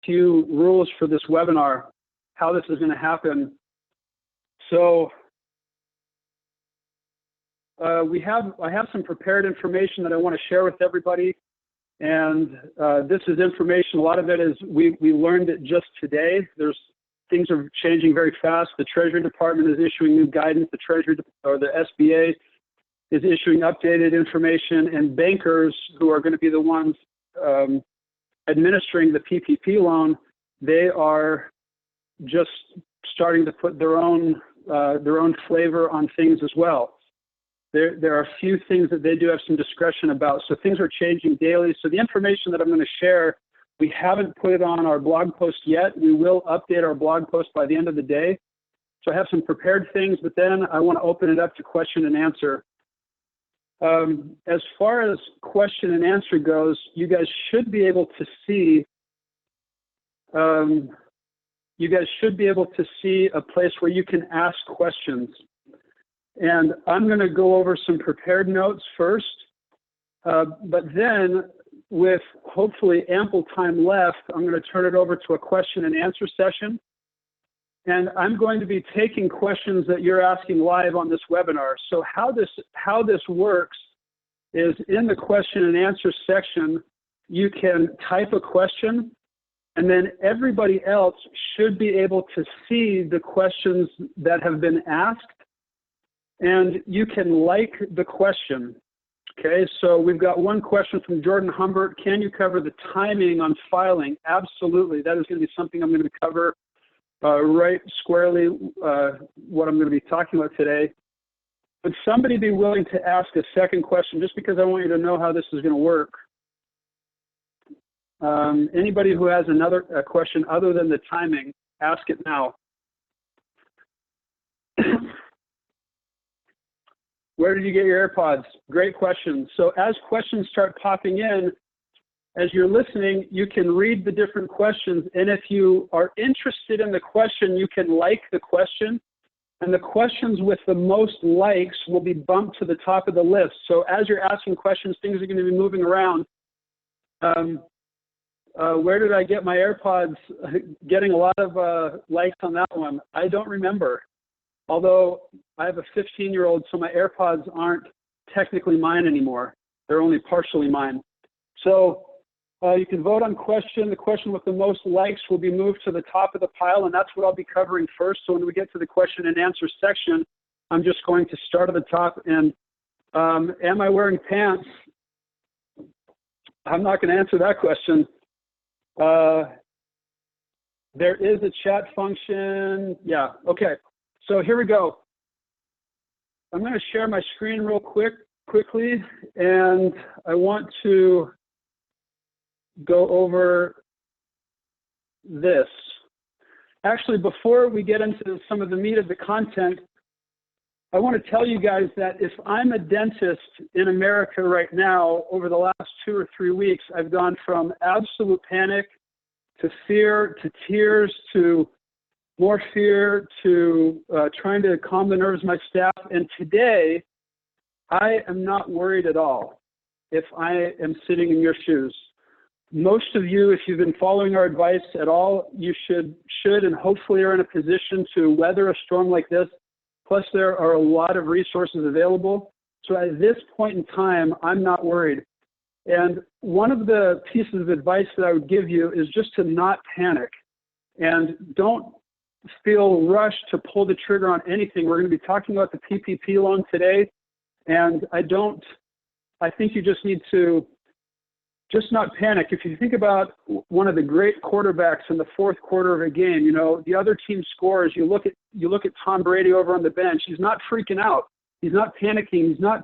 few rules for this webinar, how this is going to happen. So I have some prepared information that I want to share with everybody. And this is information, a lot of it is, we learned it just today. Things are changing very fast. The Treasury Department is issuing new guidance. The Treasury, or the SBA, is issuing updated information, and bankers, who are going to be the ones administering the PPP loan, they are just starting to put their own flavor on things as well. There are a few things that they do have some discretion about, so things are changing daily. So the information that I'm going to share, we haven't put it on our blog post yet. We will update our blog post by the end of the day. So I have some prepared things, but then I want to open it up to question and answer. As far as question and answer goes, you guys should be able to see a place where you can ask questions. And I'm going to go over some prepared notes first, but then with hopefully ample time left, I'm going to turn it over to a question and answer session. And I'm going to be taking questions that you're asking live on this webinar. So how this works is, in the question and answer section, you can type a question, and then everybody else should be able to see the questions that have been asked, and you can like the question. Okay, so we've got one question from Jordan Humbert. Can you cover the timing on filing? Absolutely. That is going to be something I'm going to cover right squarely, what I'm going to be talking about today. Would somebody be willing to ask a second question, just because I want you to know how this is going to work? Anybody who has a question other than the timing, ask it now. Where did you get your AirPods? Great question. So as questions start popping in, as you're listening, you can read the different questions. And if you are interested in the question, you can like the question. And the questions with the most likes will be bumped to the top of the list. So as you're asking questions, things are going to be moving around. Where did I get my AirPods? Getting a lot of likes on that one. I don't remember. Although I have a 15-year-old, so my AirPods aren't technically mine anymore. They're only partially mine. So you can vote on question. The question with the most likes will be moved to the top of the pile, and that's what I'll be covering first. So when we get to the question and answer section, I'm just going to start at the top. And am I wearing pants? I'm not going to answer that question. There is a chat function. Yeah, okay. So here we go. I'm going to share my screen real quickly, and I want to go over this. Actually, before we get into some of the meat of the content, I want to tell you guys that if I'm a dentist in America right now, over the last 2 or 3 weeks, I've gone from absolute panic to fear to tears to more fear to trying to calm the nerves of my staff. And today, I am not worried at all if I am sitting in your shoes. Most of you, if you've been following our advice at all, you should and hopefully are in a position to weather a storm like this. Plus, there are a lot of resources available. So at this point in time, I'm not worried. And one of the pieces of advice that I would give you is just to not panic and don't feel rushed to pull the trigger on anything. We're going to be talking about the PPP loan today. And I think you just need to just not panic. If you think about one of the great quarterbacks in the fourth quarter of a game, you know, the other team scores, you look at Tom Brady over on the bench, he's not freaking out. He's not panicking. He's not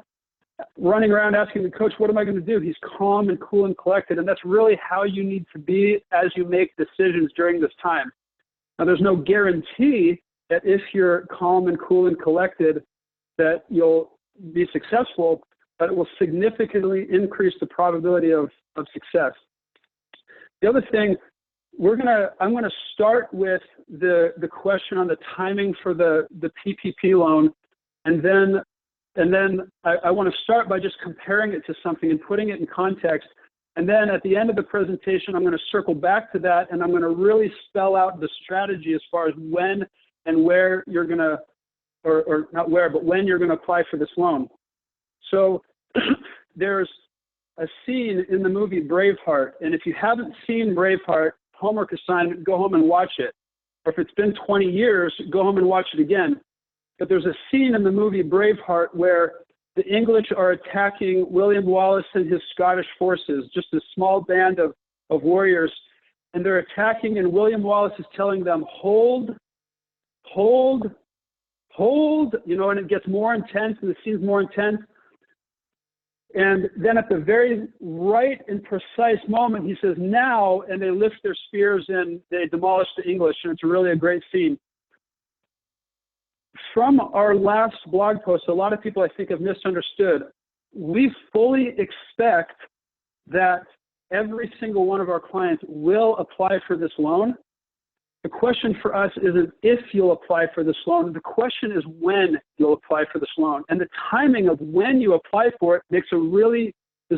running around asking the coach, what am I going to do? He's calm and cool and collected. And that's really how you need to be as you make decisions during this time. Now, there's no guarantee that if you're calm and cool and collected that you'll be successful, but it will significantly increase the probability of success. The other thing, I'm going to start with the question on the timing for the PPP loan, and then I want to start by just comparing it to something and putting it in context, And then at the end of the presentation, I'm going to circle back to that, and I'm going to really spell out the strategy as far as when and where you're going to, or not where, but when you're going to apply for this loan. So there's a scene in the movie Braveheart, and if you haven't seen Braveheart, homework assignment, go home and watch it. Or if it's been 20 years, go home and watch it again. But there's a scene in the movie Braveheart where the English are attacking William Wallace and his Scottish forces, just a small band of warriors, and they're attacking, and William Wallace is telling them, hold, hold, hold, you know, and it gets more intense, and the scene's more intense. And then at the very right and precise moment, he says, now, and they lift their spears and they demolish the English, and it's really a great scene. From our last blog post, a lot of people I think have misunderstood. We fully expect that every single one of our clients will apply for this loan. The question for us isn't if you'll apply for this loan. The question is when you'll apply for this loan. And the timing of when you apply for it is a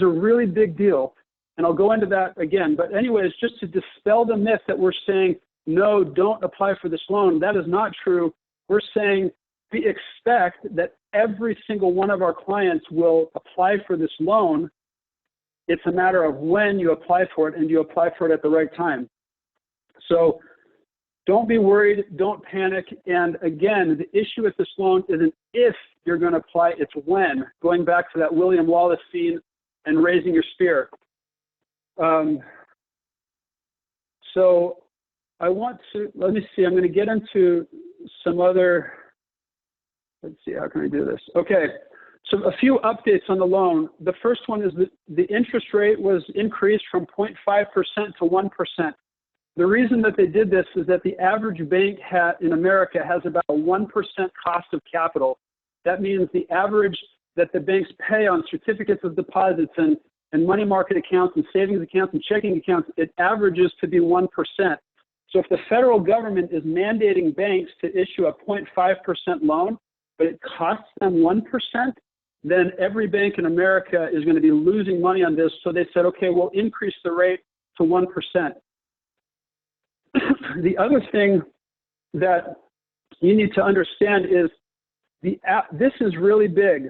really big deal. And I'll go into that again. But anyways, just to dispel the myth that we're saying, no, don't apply for this loan. That is not true. We're saying we expect that every single one of our clients will apply for this loan. It's a matter of when you apply for it, and you apply for it at the right time. So don't be worried, don't panic. And again, the issue with this loan isn't if you're going to apply, it's when. Going back to that William Wallace scene and raising your spear. So I want to, let me see, I'm going to get into some other, let's see, how can I do this? Okay, so a few updates on the loan. The first one is that the interest rate was increased from 0.5% to 1%. The reason that they did this is that the average bank in America has about a 1% cost of capital. That means the average that the banks pay on certificates of deposits and money market accounts and savings accounts and checking accounts, it averages to be 1%. So if the federal government is mandating banks to issue a 0.5% loan, but it costs them 1%, then every bank in America is going to be losing money on this. So they said, okay, we'll increase the rate to 1%. The other thing that you need to understand is this is really big.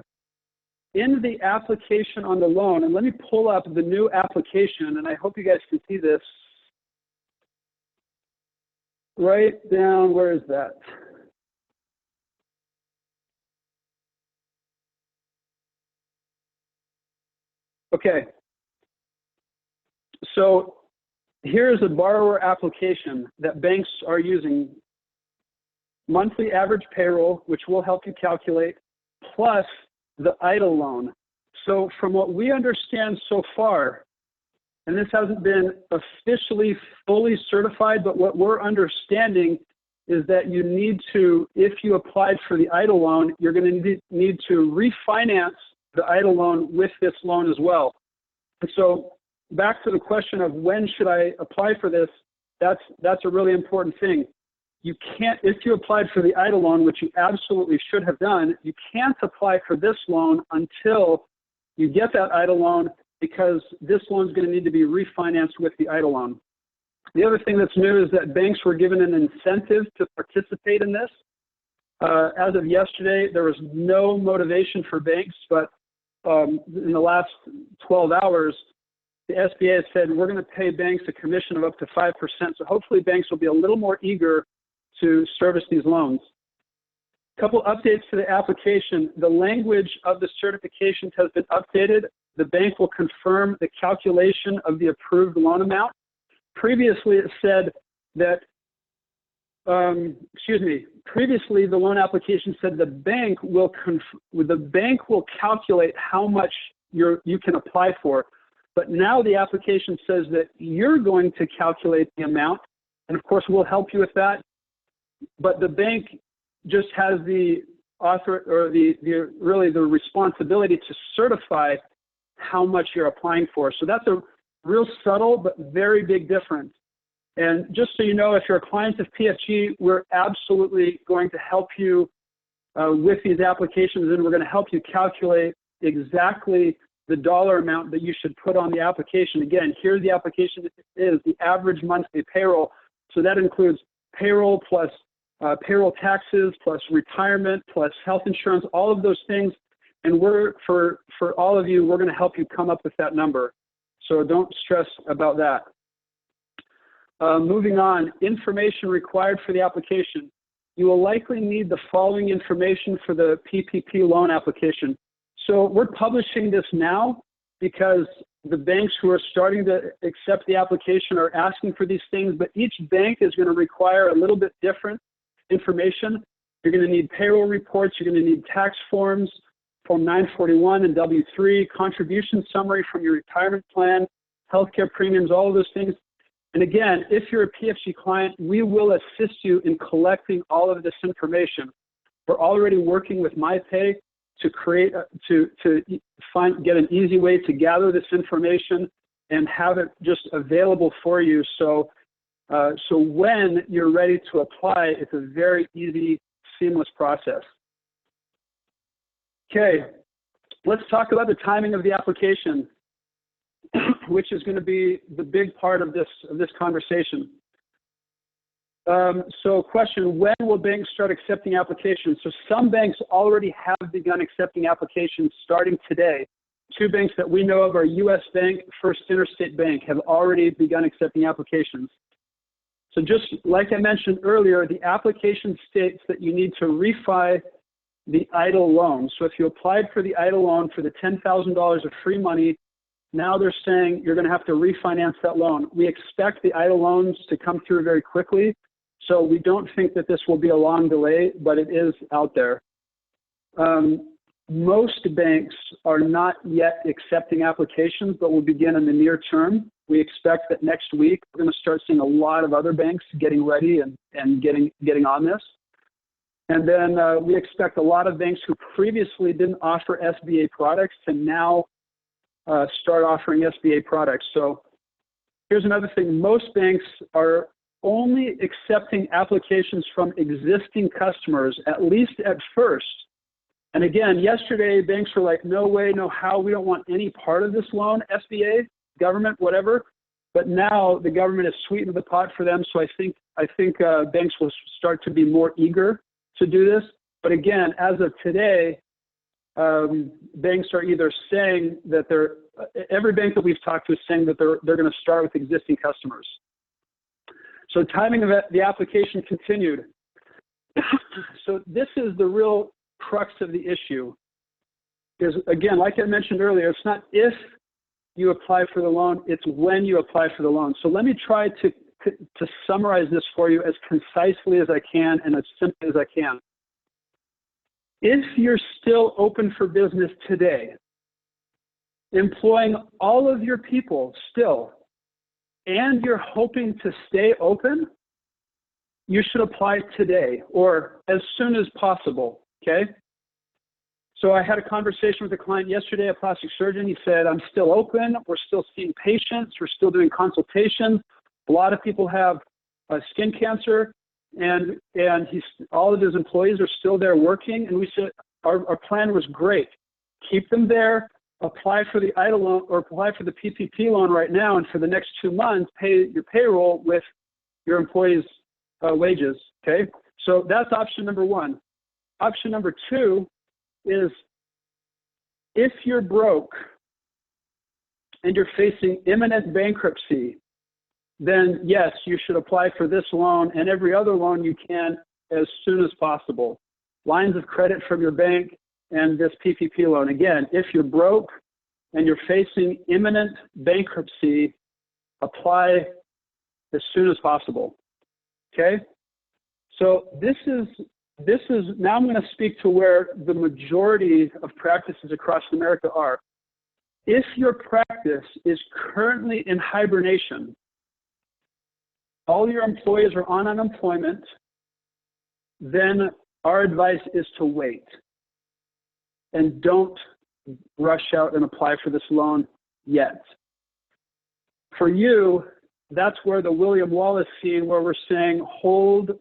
In the application on the loan, and let me pull up the new application, and I hope you guys can see this. Right down, where is that? Okay. So here is a borrower application that banks are using. Monthly average payroll, which will help you calculate, plus the EIDL loan. So from what we understand so far, and this hasn't been officially fully certified, but what we're understanding is that you need to, if you applied for the EIDL loan, you're going to need to refinance the EIDL loan with this loan as well. And so back to the question of when should I apply for this, that's a really important thing. You can't, if you applied for the EIDL loan, which you absolutely should have done, you can't apply for this loan until you get that EIDL loan, because this loan is going to need to be refinanced with the EIDL loan. The other thing that's new is that banks were given an incentive to participate in this. As of yesterday, there was no motivation for banks, but in the last 12 hours, the SBA has said we're going to pay banks a commission of up to 5%. So hopefully banks will be a little more eager to service these loans. A couple updates to the application. The language of the certifications has been updated. The bank will confirm the calculation of the approved loan amount. Previously, it said that, previously the loan application said the bank will calculate how much you can apply for. But now the application says that you're going to calculate the amount, and of course we'll help you with that. But the bank just has the really the responsibility to certify how much you're applying for. So that's a real subtle but very big difference. And just so you know, if you're a client of PFG, we're absolutely going to help you with these applications, and we're going to help you calculate exactly the dollar amount that you should put on the application. Again, here the application is the average monthly payroll. So that includes payroll plus payroll taxes plus retirement plus health insurance, all of those things. And for all of you, we're going to help you come up with that number. So don't stress about that. Moving on, information required for the application. You will likely need the following information for the PPP loan application. So we're publishing this now because the banks who are starting to accept the application are asking for these things, but each bank is going to require a little bit different information. You're going to need payroll reports, you're going to need tax forms, Form 941 and W-3, contribution summary from your retirement plan, healthcare premiums, all of those things. And again, if you're a PFG client, we will assist you in collecting all of this information. We're already working with MyPay to create, get an easy way to gather this information and have it just available for you. So when you're ready to apply, it's a very easy, seamless process. Okay, let's talk about the timing of the application, which is going to be the big part of this conversation. So question, when will banks start accepting applications? So some banks already have begun accepting applications starting today. Two banks that we know of are U.S. Bank, First Interstate Bank, have already begun accepting applications. So just like I mentioned earlier, the application states that you need to refi the EIDL loan. So if you applied for the EIDL loan for the $10,000 of free money, now they're saying you're going to have to refinance that loan. We expect the EIDL loans to come through very quickly, so we don't think that this will be a long delay, but it is out there. Most banks are not yet accepting applications, but will begin in the near term. We expect that next week we're going to start seeing a lot of other banks getting ready and getting on this. And then we expect a lot of banks who previously didn't offer SBA products to now start offering SBA products. So here's another thing. Most banks are only accepting applications from existing customers, at least at first. And again, yesterday, banks were like, no way, no how, we don't want any part of this loan, SBA, government, whatever. But now the government has sweetened the pot for them. So I think banks will start to be more eager to do this. But again, as of today, banks are either saying that every bank that we've talked to is saying that they're going to start with existing customers. So timing of the application continued. So this is the real crux of the issue. Is again, like I mentioned earlier, it's not if you apply for the loan, it's when you apply for the loan. So let me try to summarize this for you as concisely as I can and as simply as I can. If you're still open for business today, employing all of your people still, and you're hoping to stay open, you should apply today or as soon as possible, okay? So I had a conversation with a client yesterday, a plastic surgeon. He said, I'm still open. We're still seeing patients. We're still doing consultations. A lot of people have skin cancer, and all of his employees are still there working. And we said, our plan was great. Keep them there, apply for the EIDL loan or apply for the PPP loan right now, and for the next 2 months, pay your payroll with your employees' wages, okay? So that's option number one. Option number two is if you're broke and you're facing imminent bankruptcy, then yes, you should apply for this loan and every other loan you can as soon as possible. Lines of credit from your bank and this PPP loan. Again, if you're broke and you're facing imminent bankruptcy, apply as soon as possible, okay? So this is now I'm going to speak to where the majority of practices across America are. If your practice is currently in hibernation, all your employees are on unemployment, then our advice is to wait and don't rush out and apply for this loan yet. For you, that's where the William Wallace scene where we're saying, hold,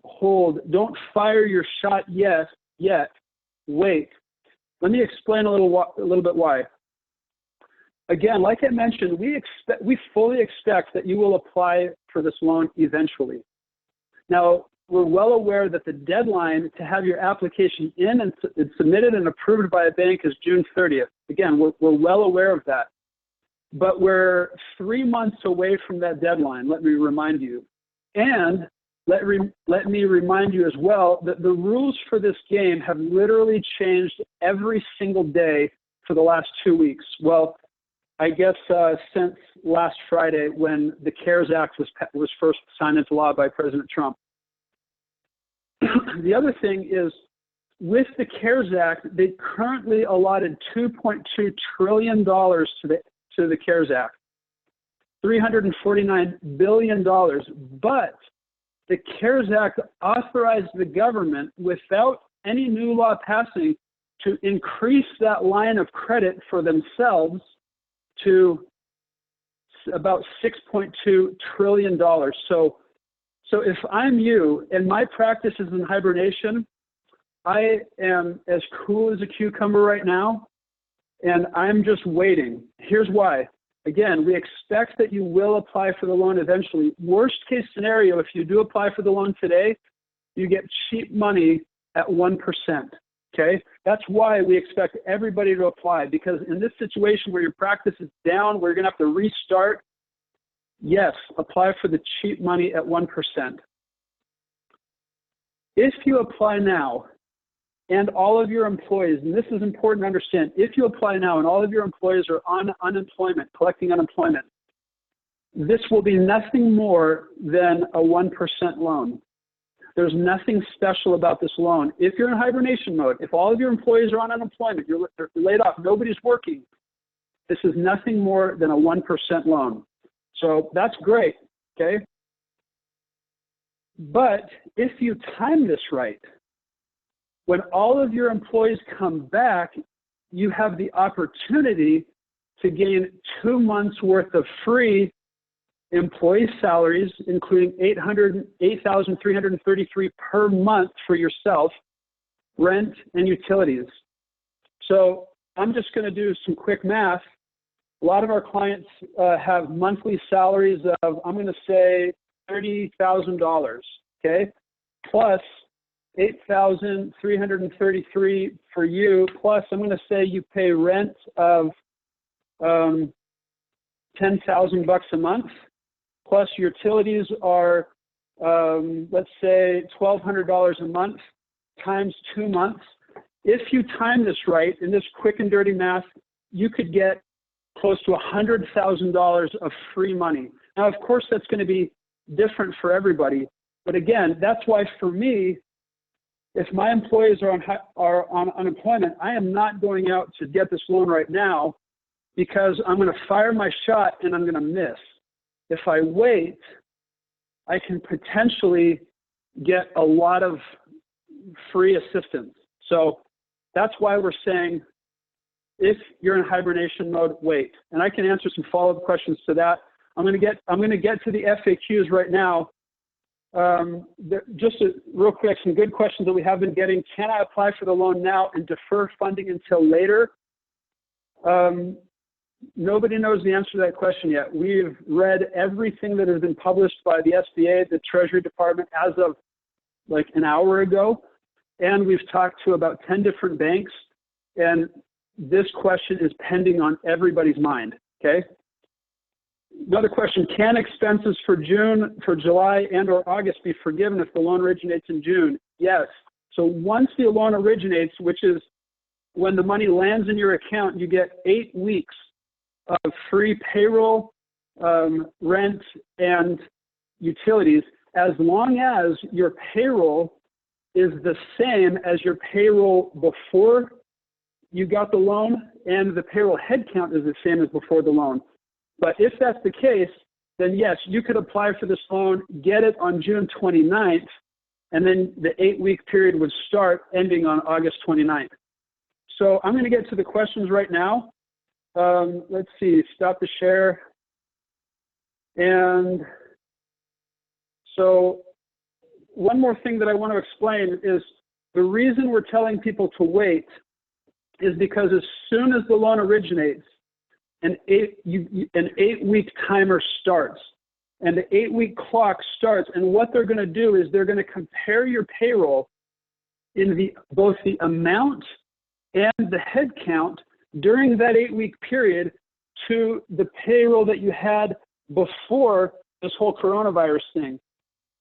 don't fire your shot yet, wait. Let me explain a little bit why. again, like I mentioned, we fully expect that you will apply for this loan eventually. Now, we're well aware that the deadline to have your application in and submitted and approved by a bank is June 30th. Again, we're well aware of that. But we're 3 months away from that deadline, let me remind you. And let me remind you as well that the rules for this game have literally changed every single day for the last 2 weeks. Well, I guess since last Friday when the CARES Act was first signed into law by President Trump. The other thing is, with the CARES Act, they currently allotted $2.2 trillion to the CARES Act, $349 billion. But the CARES Act authorized the government, without any new law passing, to increase that line of credit for themselves to about $6.2 trillion. So if I'm you and my practice is in hibernation, I am as cool as a cucumber right now, and I'm just waiting. Here's why. Again, we expect that you will apply for the loan eventually. Worst case scenario, if you do apply for the loan today, you get cheap money at 1%. Okay? That's why we expect everybody to apply, because in this situation where your practice is down, we're going to have to restart. Yes, apply for the cheap money at 1%. If you apply now and all of your employees, and this is important to understand, if you apply now and all of your employees are on unemployment, collecting unemployment, this will be nothing more than a 1% loan. There's nothing special about this loan. If you're in hibernation mode, if all of your employees are on unemployment, you're laid off, nobody's working, this is nothing more than a 1% loan. So that's great, okay? But if you time this right, when all of your employees come back, you have the opportunity to gain 2 months worth of free employee salaries, including $8,333 per month for yourself, rent, and utilities. So I'm just going to do some quick math. A lot of our clients have monthly salaries of, I'm going to say, $30,000, okay? Plus $8,333 for you, plus I'm going to say you pay rent of $10,000 a month, plus utilities are, let's say, $1,200 a month times 2 months. If you time this right, in this quick and dirty math, you could get close to $100,000 of free money. Now, of course, that's going to be different for everybody. But again, that's why for me, if my employees are on unemployment, I am not going out to get this loan right now because I'm going to fire my shot and I'm going to miss. If I wait, I can potentially get a lot of free assistance. So that's why we're saying, if you're in hibernation mode, wait. And I can answer some follow-up questions to that. I'm going to get to the FAQs right now. Real quick, some good questions that we have been getting. Can I apply for the loan now and defer funding until later? Nobody knows the answer to that question yet. We've read everything that has been published by the SBA, the Treasury Department, as of like an hour ago. And we've talked to about 10 different banks. And this question is pending on everybody's mind, okay? Another question, can expenses for July and or August be forgiven if the loan originates in June? Yes. So once the loan originates, which is when the money lands in your account, you get 8 weeks of free payroll, rent, and utilities, as long as your payroll is the same as your payroll before you got the loan, and the payroll headcount is the same as before the loan. But if that's the case, then yes, you could apply for this loan, get it on June 29th, and then the 8-week period would start ending on August 29th. So I'm going to get to the questions right now. Let's see, stop the share. And so one more thing that I want to explain is the reason we're telling people to wait is because as soon as the loan originates, an 8-week timer starts. And the 8-week clock starts, and what they're going to do is they're going to compare your payroll in both the amount and the head count during that 8-week period to the payroll that you had before this whole coronavirus thing.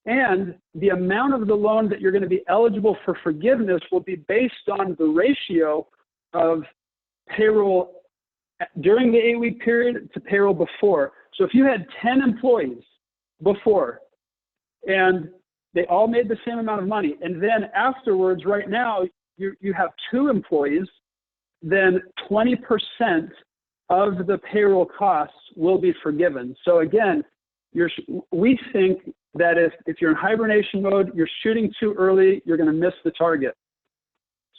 And the amount of the loan that you're going to be eligible for forgiveness will be based on the ratio of payroll during the 8-week period to payroll before. So if you had 10 employees before and they all made the same amount of money, and then afterwards, right now, you have 2 employees, then 20% of the payroll costs will be forgiven. So again, we think that if you're in hibernation mode, you're shooting too early, you're going to miss the target.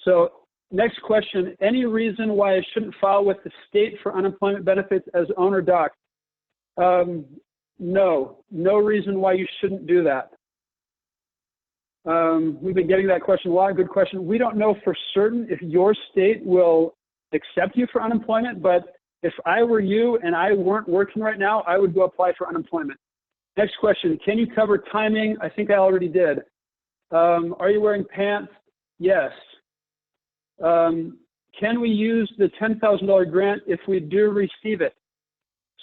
So next question, any reason why I shouldn't file with the state for unemployment benefits as owner doc? No reason why you shouldn't do that. We've been getting that question a lot. Good question. We don't know for certain if your state will accept you for unemployment, but if I were you and I weren't working right now, I would go apply for unemployment. Next question, can you cover timing? I think I already did. Are you wearing pants? Yes. Can we use the $10,000 grant if we do receive it?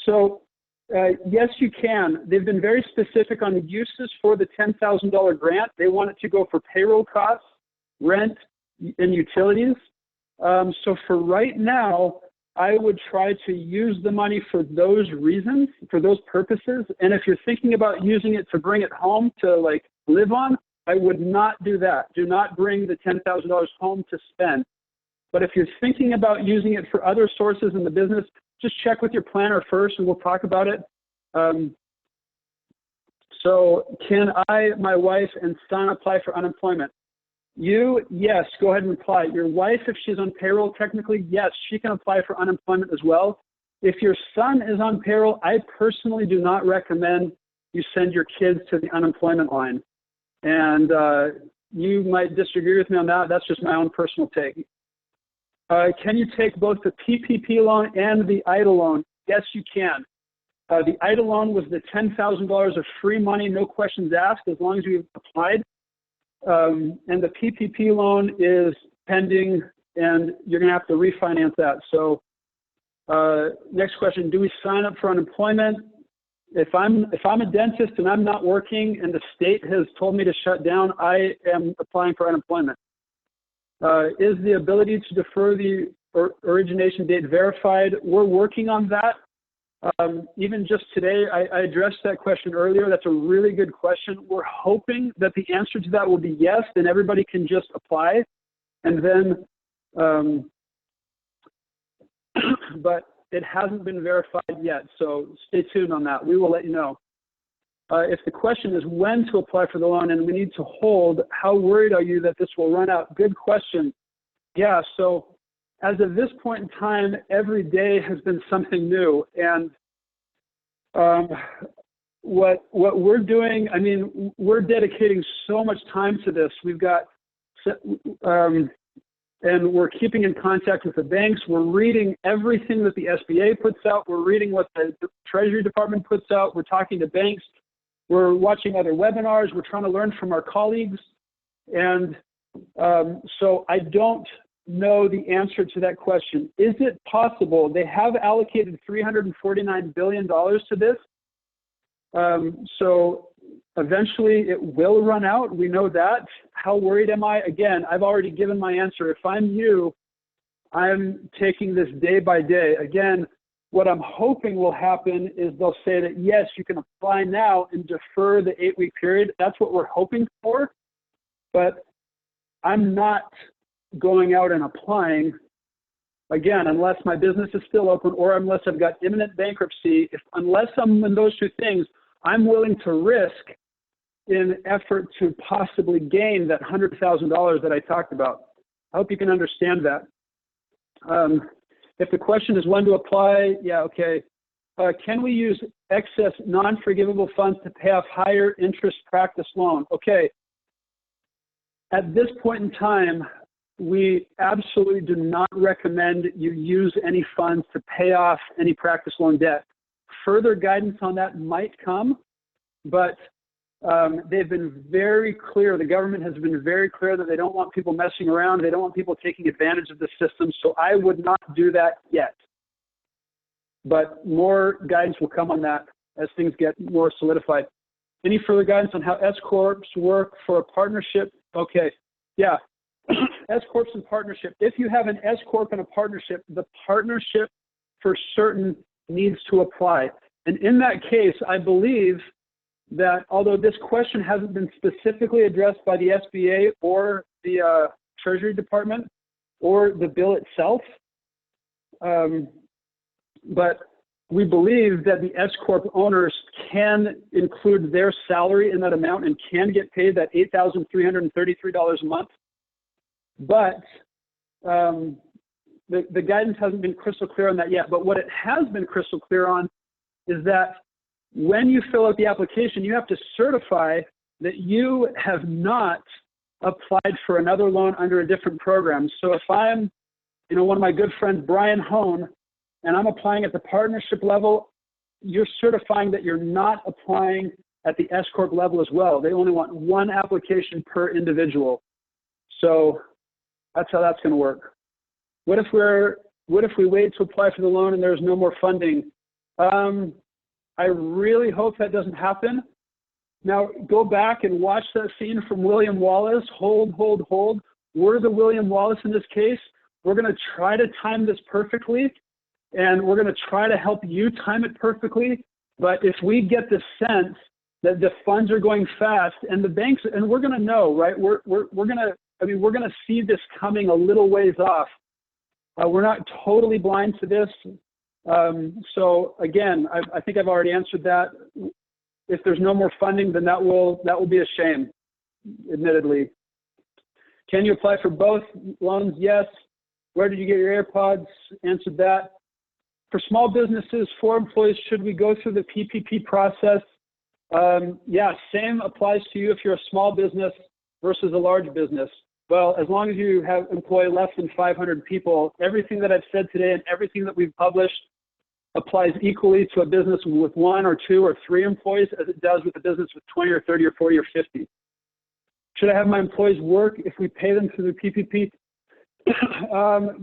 So yes, you can. They've been very specific on the uses for the $10,000 grant. They want it to go for payroll costs, rent, and utilities. So for right now, I would try to use the money for those reasons, for those purposes. And if you're thinking about using it to bring it home to like live on, I would not do that. Do not bring the $10,000 home to spend. But if you're thinking about using it for other sources in the business, just check with your planner first and we'll talk about it. So can I, my wife, and son apply for unemployment? Yes, go ahead and apply. Your wife, if she's on payroll, technically, yes, she can apply for unemployment as well. If your son is on payroll, I personally do not recommend you send your kids to the unemployment line. And you might disagree with me on that. That's just my own personal take. Can you take both the PPP loan and the EIDL loan? Yes, you can. The EIDL loan was the $10,000 of free money, no questions asked, as long as you applied. And the PPP loan is pending, and you're going to have to refinance that. So next question, do we sign up for unemployment? If I'm a dentist and I'm not working and the state has told me to shut down, I am applying for unemployment. Is the ability to defer the origination date verified? We're working on that. Even just today, I addressed that question earlier. That's a really good question. We're hoping that the answer to that will be yes, and everybody can just apply. And then, but it hasn't been verified yet, so stay tuned on that. We will let you know. If the question is when to apply for the loan and we need to hold, how worried are you that this will run out? Good question. Yeah, so as of this point in time, every day has been something new. And what we're doing, I mean, we're dedicating so much time to this. We've got, and we're keeping in contact with the banks. We're reading everything that the SBA puts out. We're reading what the Treasury Department puts out. We're talking to banks. We're watching other webinars. We're trying to learn from our colleagues. And so I don't know the answer to that question. Is it possible? They have allocated $349 billion to this. So eventually it will run out. We know that. How worried am I? Again, I've already given my answer. If I'm you, I'm taking this day by day. Again, what I'm hoping will happen is they'll say that, yes, you can apply now and defer the 8-week period. That's what we're hoping for. But I'm not going out and applying, again, unless my business is still open or unless I've got imminent bankruptcy. Unless I'm in those two things, I'm willing to risk in effort to possibly gain that $100,000 that I talked about. I hope you can understand that. If the question is when to apply, yeah, okay. Can we use excess non-forgivable funds to pay off higher interest practice loan? Okay. At this point in time, we absolutely do not recommend you use any funds to pay off any practice loan debt. Further guidance on that might come, but they've been very clear, the government has been very clear that they don't want people messing around, they don't want people taking advantage of the system, so I would not do that yet. But more guidance will come on that as things get more solidified. Any further guidance on how S-Corps work for a partnership? Okay, yeah, S-Corps and partnership. If you have an S-Corp and a partnership, the partnership for certain needs to apply. And in that case, I believe that although this question hasn't been specifically addressed by the SBA or the Treasury Department or the bill itself, but we believe that the S-Corp owners can include their salary in that amount and can get paid that $8,333 a month. But the guidance hasn't been crystal clear on that yet. But what it has been crystal clear on is that when you fill out the application, you have to certify that you have not applied for another loan under a different program. So if I'm, one of my good friends, Brian Hone, and I'm applying at the partnership level, you're certifying that you're not applying at the S-Corp level as well. They only want one application per individual. So that's how that's going to work. What if we wait to apply for the loan and there's no more funding? I really hope that doesn't happen. Now go back and watch that scene from William Wallace. Hold, hold, hold. We're the William Wallace in this case. We're going to try to time this perfectly, and we're going to try to help you time it perfectly. But if we get the sense that the funds are going fast and the banks, and we're going to know, right? We're going to see this coming a little ways off. We're not totally blind to this. So again, I think I've already answered that. If there's no more funding, then that will be a shame, admittedly. Can you apply for both loans? Yes. Where did you get your AirPods? Answered that. For small businesses, for employees, should we go through the PPP process? Yeah, same applies to you if you're a small business versus a large business. Well, as long as you employ less than 500 people, everything that I've said today and everything that we've published applies equally to a business with 1 or 2 or 3 employees as it does with a business with 20 or 30 or 40 or 50. Should I have my employees work if we pay them through the PPP?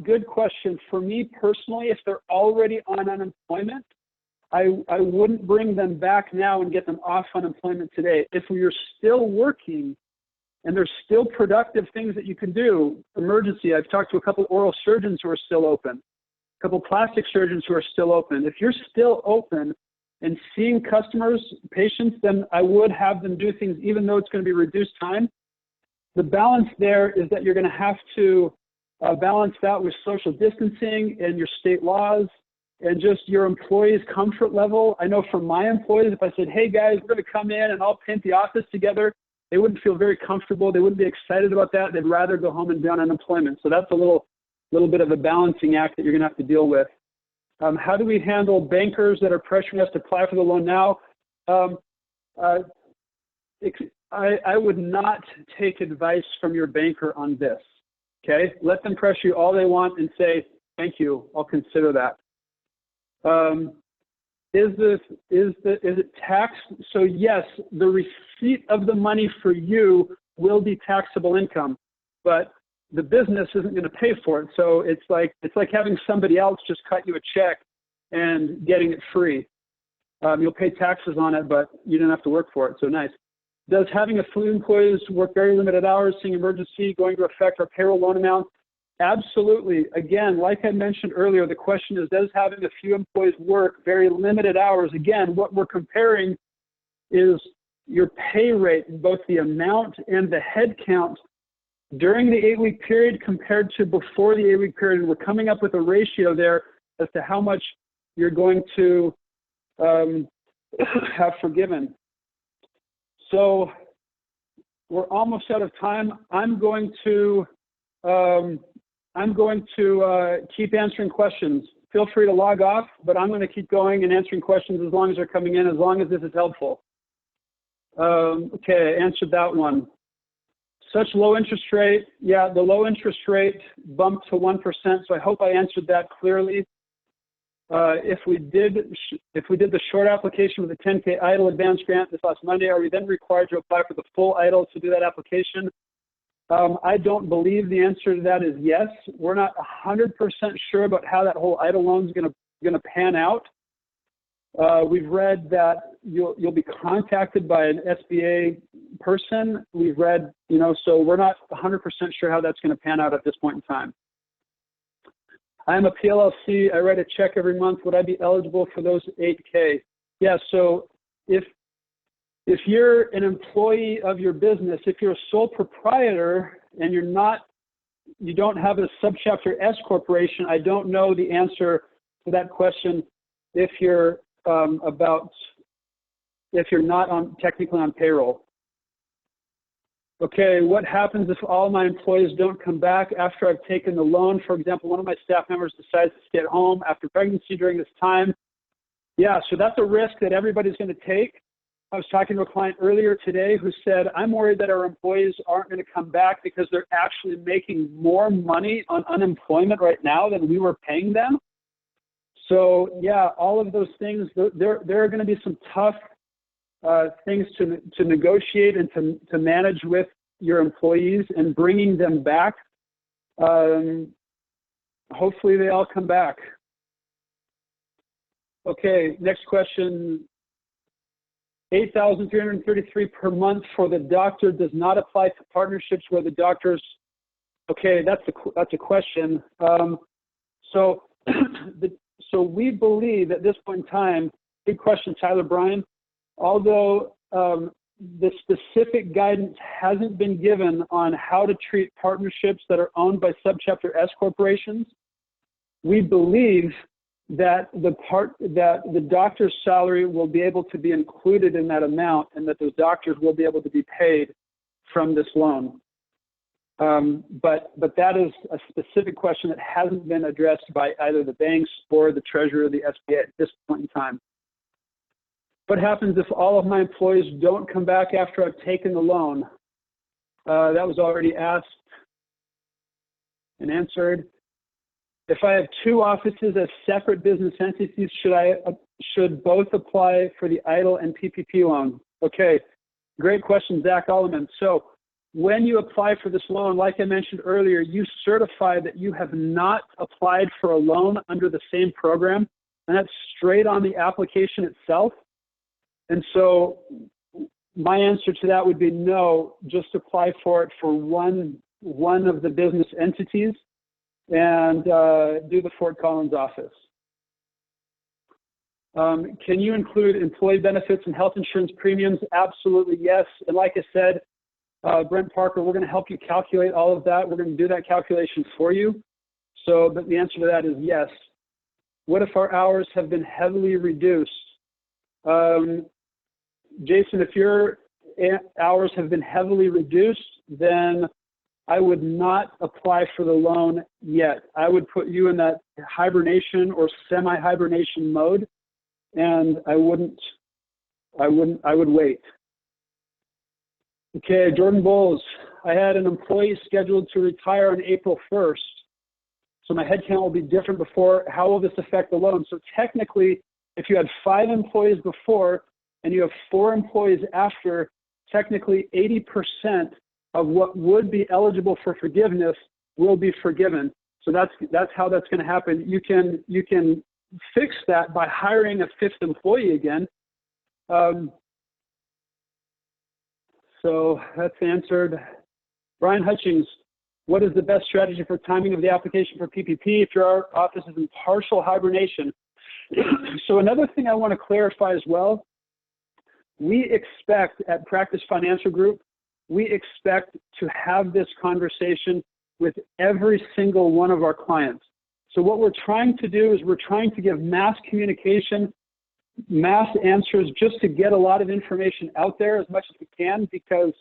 Good question. For me personally, if they're already on unemployment, I wouldn't bring them back now and get them off unemployment today. If you're still working and there's still productive things that you can do, emergency, I've talked to a couple oral surgeons who are still open, a couple plastic surgeons who are still open. If you're still open and seeing customers, patients, then I would have them do things even though it's going to be reduced time. The balance there is that you're going to have to balance that with social distancing and your state laws and just your employees' comfort level. I know for my employees, if I said, hey guys, we're going to come in and I'll paint the office together, they wouldn't feel very comfortable. They wouldn't be excited about that. They'd rather go home and be on unemployment. So that's a little bit of a balancing act that you're going to have to deal with. How do we handle bankers that are pressuring us to apply for the loan now? I would not take advice from your banker on this. Okay, let them pressure you all they want and say, thank you, I'll consider that. Is it taxed? So yes, the receipt of the money for you will be taxable income, but the business isn't going to pay for it. So it's like having somebody else just cut you a check and getting it free. You'll pay taxes on it, but you don't have to work for it. So nice. Does having a few employees work very limited hours, seeing emergency, going to affect our payroll loan amount? Absolutely. Again, like I mentioned earlier, the question is, does having a few employees work very limited hours? Again, what we're comparing is your pay rate, both the amount and the head count during the 8-week period compared to before the 8-week period. And we're coming up with a ratio there as to how much you're going to have forgiven. So we're almost out of time. I'm going to keep answering questions. Feel free to log off, but I'm going to keep going and answering questions as long as they're coming in, as long as this is helpful. Okay, I answered that one. such low interest rate. Yeah, the low interest rate bumped to 1%. So I hope I answered that clearly. If we did the short application with the 10K EIDL advance grant this last Monday, are we then required to apply for the full EIDL to do that application? I don't believe the answer to that is yes. We're not 100% sure about how that whole EIDL loan is going to pan out. We've read that you'll be contacted by an SBA person. We've read, so we're not 100% sure how that's going to pan out at this point in time. I'm a PLLC. I write a check every month. Would I be eligible for those 8K? Yeah. So if you're an employee of your business, if you're a sole proprietor and you don't have a subchapter S corporation, I don't know the answer to that question. If you're not technically on payroll. Okay, what happens if all my employees don't come back after I've taken the loan? For example, one of my staff members decides to stay at home after pregnancy during this time. Yeah, so that's a risk that everybody's going to take. I was talking to a client earlier today who said, I'm worried that our employees aren't going to come back because they're actually making more money on unemployment right now than we were paying them. So yeah, all of those things, there are going to be some tough things to negotiate and to manage with your employees and bringing them back. Hopefully they all come back. Okay, next question. $8,333 per month for the doctor does not apply to partnerships where the doctors. Okay, that's a question. So we believe at this point in time. Good question, Tyler Bryan. Although the specific guidance hasn't been given on how to treat partnerships that are owned by subchapter S corporations, we believe that the doctor's salary will be able to be included in that amount, and that those doctors will be able to be paid from this loan. But that is a specific question that hasn't been addressed by either the banks or the Treasurer or the SBA at this point in time. What happens if all of my employees don't come back after I've taken the loan? That was already asked and answered. If I have two offices as separate business entities, should both apply for the EIDL and PPP loan? Okay, great question, Zach Alleman. So when you apply for this loan, like I mentioned earlier, you certify that you have not applied for a loan under the same program, and that's straight on the application itself. And so my answer to that would be no, just apply for it for one of the business entities and do the Fort Collins office. Can you include employee benefits and health insurance premiums? Absolutely, yes. And like I said, Brent Parker, we're going to help you calculate all of that. We're going to do that calculation for you. So, but the answer to that is yes. What if our hours have been heavily reduced? Jason, if your hours have been heavily reduced, then I would not apply for the loan yet. I would put you in that hibernation or semi-hibernation mode, and I would wait. Okay, Jordan Bowles, I had an employee scheduled to retire on April 1st. So my headcount will be different before. How will this affect the loan? So technically, if you had 5 employees before and you have 4 employees after, technically 80% of what would be eligible for forgiveness will be forgiven. So that's how that's going to happen. You can fix that by hiring a 5th employee again. So that's answered. Brian Hutchings, what is the best strategy for timing of the application for PPP if your office is in partial hibernation? So another thing I want to clarify as well, we expect at Practice Financial Group, we expect to have this conversation with every single one of our clients. So what we're trying to do is we're trying to give mass communication, mass answers, just to get a lot of information out there as much as we can, because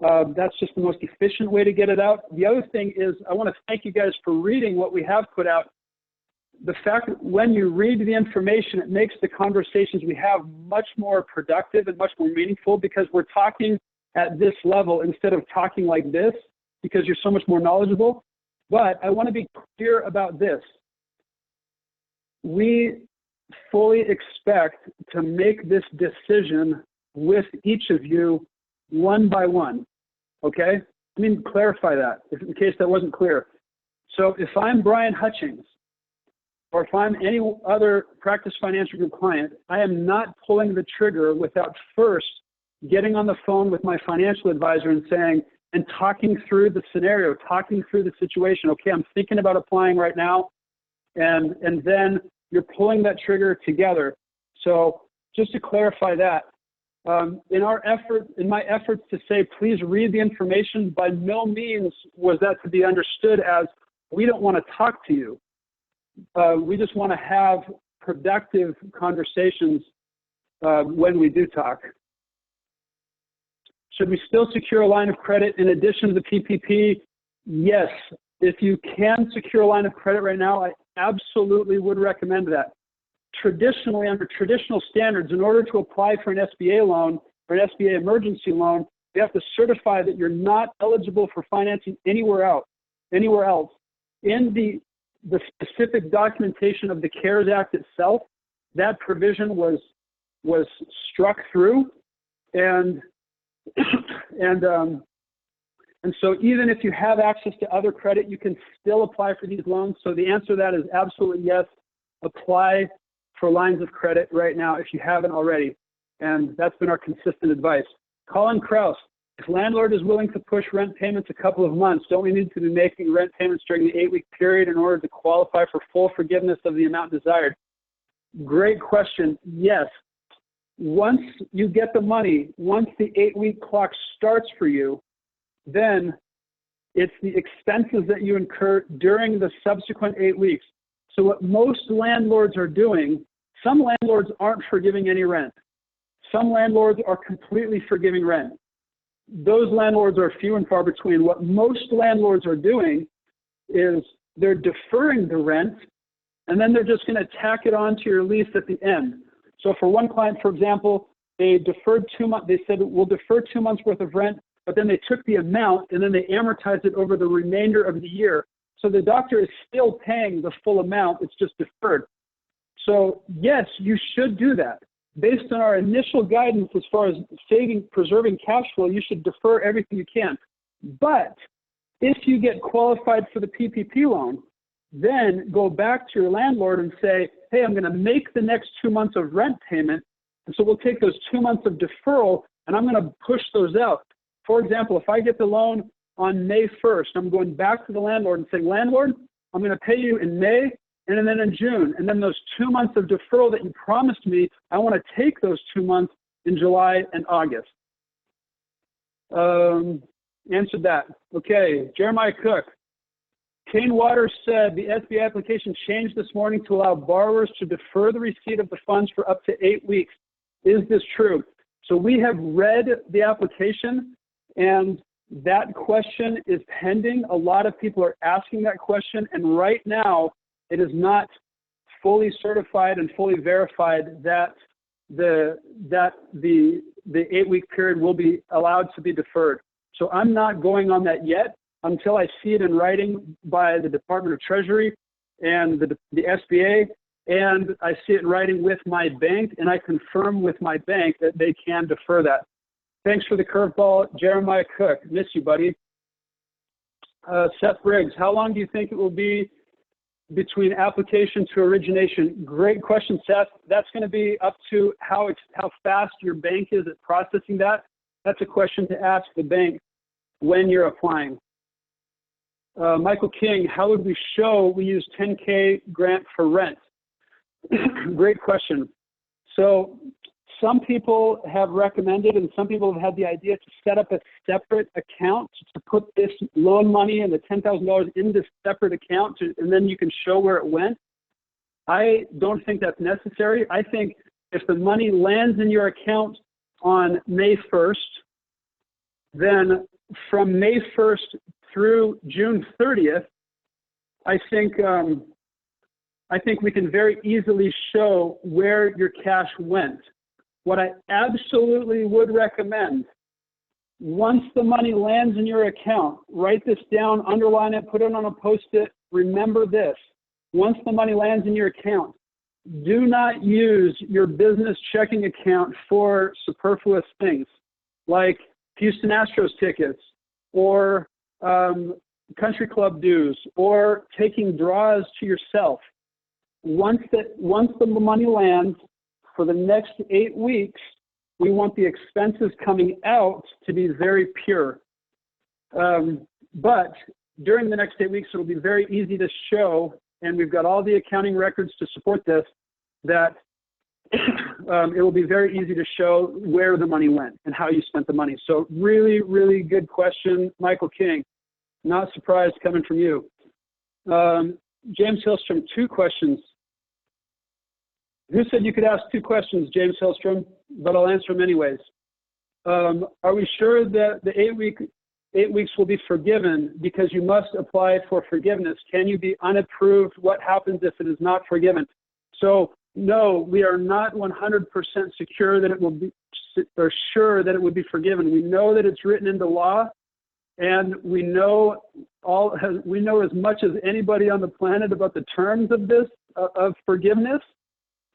that's just the most efficient way to get it out. The other thing is I want to thank you guys for reading what we have put out. The fact that when you read the information, it makes the conversations we have much more productive and much more meaningful, because we're talking at this level instead of talking like this because you're so much more knowledgeable. But I want to be clear about this. We fully expect to make this decision with each of you one by one, okay? Let me clarify that in case that wasn't clear. So if I'm Brian Hutchings, or if I'm any other Practice Financial Group client, I am not pulling the trigger without first getting on the phone with my financial advisor and saying, and talking through the scenario, talking through the situation. Okay, I'm thinking about applying right now, and then you're pulling that trigger together. So just to clarify that, in my efforts to say, please read the information, by no means was that to be understood as we don't want to talk to you. We just want to have productive conversations when we do talk. Should we still secure a line of credit in addition to the PPP? Yes. If you can secure a line of credit right now, I absolutely would recommend that. Traditionally, under traditional standards, in order to apply for an SBA loan or an SBA emergency loan, you have to certify that you're not eligible for financing anywhere else. In the specific documentation of the CARES Act itself, that provision was struck through, and so even if you have access to other credit, you can still apply for these loans. So the answer to that is absolutely yes. Apply for lines of credit right now if you haven't already. And that's been our consistent advice. Colin Kraus, if landlord is willing to push rent payments a couple of months, don't we need to be making rent payments during the 8-week period in order to qualify for full forgiveness of the amount desired? Great question. Yes. Once you get the money, once the 8-week clock starts for you, then it's the expenses that you incur during the subsequent 8 weeks. So what most landlords are doing, some landlords aren't forgiving any rent. Some landlords are completely forgiving rent. Those landlords are few and far between. What most landlords are doing is they're deferring the rent, and then they're just going to tack it on to your lease at the end. So for one client, for example, they deferred 2 months. They said, we'll defer 2 months worth of rent, but then they took the amount and then they amortized it over the remainder of the year. So the doctor is still paying the full amount. It's just deferred. So yes, you should do that. Based on our initial guidance as far as preserving cash flow, you should defer everything you can. But if you get qualified for the PPP loan, then go back to your landlord and say, hey, I'm going to make the next 2 months of rent payment. And so we'll take those 2 months of deferral and I'm going to push those out. For example, if I get the loan on May 1st, I'm going back to the landlord and saying, landlord, I'm going to pay you in May and then in June. And then those 2 months of deferral that you promised me, I want to take those 2 months in July and August. Answered that. Okay, Jeremiah Cook. Kane Waters said the SBA application changed this morning to allow borrowers to defer the receipt of the funds for up to 8 weeks. Is this true? So we have read the application and that question is pending. A lot of people are asking that question, and right now it is not fully certified and fully verified that the 8-week period will be allowed to be deferred. So I'm not going on that yet until I see it in writing by the Department of Treasury and the SBA, and I see it in writing with my bank, and I confirm with my bank that they can defer that. Thanks for the curveball, Jeremiah Cook. Miss you, buddy. Seth Briggs, how long do you think it will be between application to origination? Great question, Seth. That's going to be up to how fast your bank is at processing that. That's a question to ask the bank when you're applying. Michael King, how would we show we use 10K grant for rent? Great question. So some people have recommended and some people have had the idea to set up a separate account to put this loan money and the $10,000 in this separate account and then you can show where it went. I don't think that's necessary. I think if the money lands in your account on May 1st, then from May 1st through June 30th, I think we can very easily show where your cash went. What I absolutely would recommend Once the money lands in your account, write this down, underline it, put it on a Post-it. Remember this. Once the money lands in your account, do not use your business checking account for superfluous things like Houston Astros tickets or country club dues or taking draws to yourself. Once the money lands, for the next 8 weeks, we want the expenses coming out to be very pure. But during the next 8 weeks, it'll be very easy to show, and we've got all the accounting records to support this, that it will be very easy to show where the money went and how you spent the money. So really, really good question, Michael King. Not surprised coming from you. James Hillstrom, 2 questions. Who said you could ask 2 questions, James Hillstrom? But I'll answer them anyways. Are we sure that the 8 weeks will be forgiven because you must apply for forgiveness? Can you be unapproved? What happens if it is not forgiven? So no, we are not 100% secure that it will be, or sure that it would be forgiven. We know that it's written into law, and we know as much as anybody on the planet about the terms of this, of forgiveness.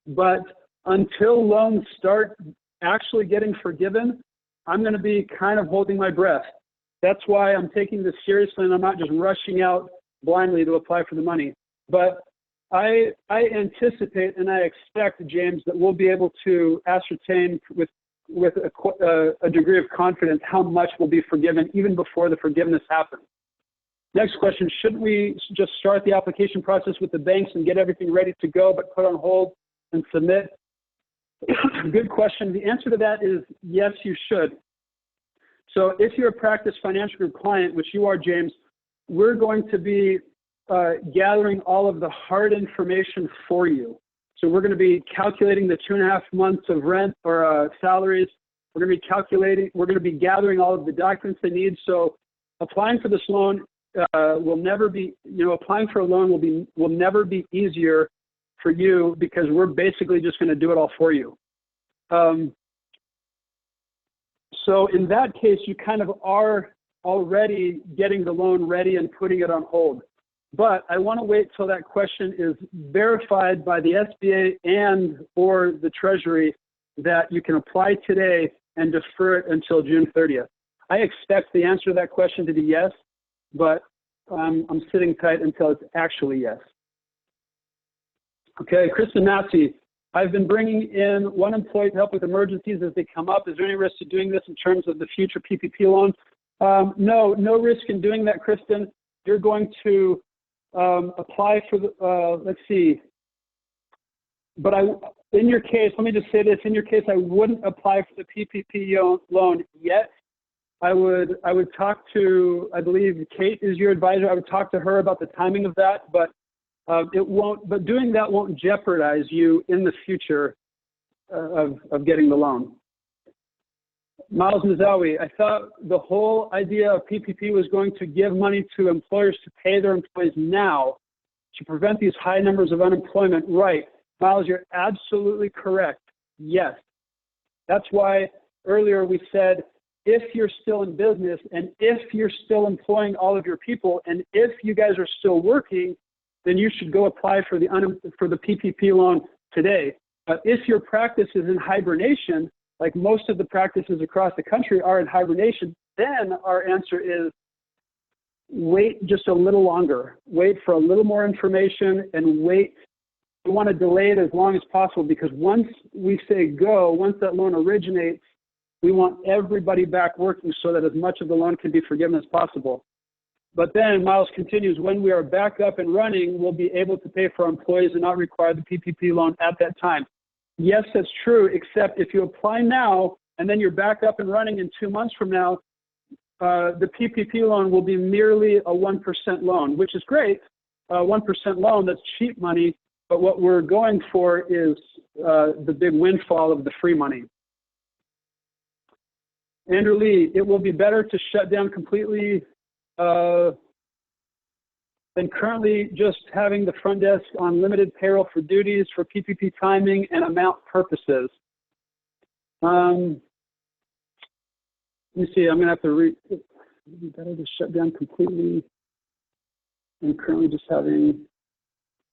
But until loans start actually getting forgiven, I'm going to be kind of holding my breath. That's why I'm taking this seriously, and I'm not just rushing out blindly to apply for the money. But I anticipate and I expect, James, that we'll be able to ascertain with a degree of confidence how much will be forgiven even before the forgiveness happens. Next question, shouldn't we just start the application process with the banks and get everything ready to go but put on hold and submit? Good question. The answer to that is yes, you should. So if you're a Practice Financial Group client, which you are, James, we're going to be gathering all of the hard information for you. So we're going to be calculating the 2.5 months of rent or salaries. We're going to be gathering all of the documents they need. So applying for this loan will never be, applying for a loan will never be easier for you because we're basically just going to do it all for you. So in that case, you kind of are already getting the loan ready and putting it on hold. But I want to wait till that question is verified by the SBA and or the Treasury that you can apply today and defer it until June 30th. I expect the answer to that question to be yes, but I'm sitting tight until it's actually yes. Okay, Kristen Massey, I've been bringing in one employee to help with emergencies as they come up. Is there any risk to doing this in terms of the future PPP loan? No risk in doing that, Kristen. You're going to apply for the, let's see. But in your case, let me just say this, in your case, I wouldn't apply for the PPP loan yet. I would talk to, I believe Kate is your advisor. I would talk to her about the timing of that, but but doing that won't jeopardize you in the future of getting the loan. Miles Mazawi, I thought the whole idea of PPP was going to give money to employers to pay their employees now to prevent these high numbers of unemployment. Right. Miles, you're absolutely correct. Yes. That's why earlier we said, if you're still in business and if you're still employing all of your people and if you guys are still working, then you should go apply for the PPP loan today. But if your practice is in hibernation, like most of the practices across the country are in hibernation, then our answer is wait just a little longer. Wait for a little more information and wait. We want to delay it as long as possible because once we say go, once that loan originates, we want everybody back working so that as much of the loan can be forgiven as possible. But then Miles continues, when we are back up and running, we'll be able to pay for our employees and not require the PPP loan at that time. Yes, that's true, except if you apply now and then you're back up and running in 2 months from now, the PPP loan will be merely a 1% loan, which is great. 1% loan, that's cheap money, but what we're going for is the big windfall of the free money. Andrew Lee, it will be better to shut down completely than currently just having the front desk on limited payroll for duties for PPP timing and amount purposes. Let me see, I'm gonna have to did I just shut down completely? I'm currently just having,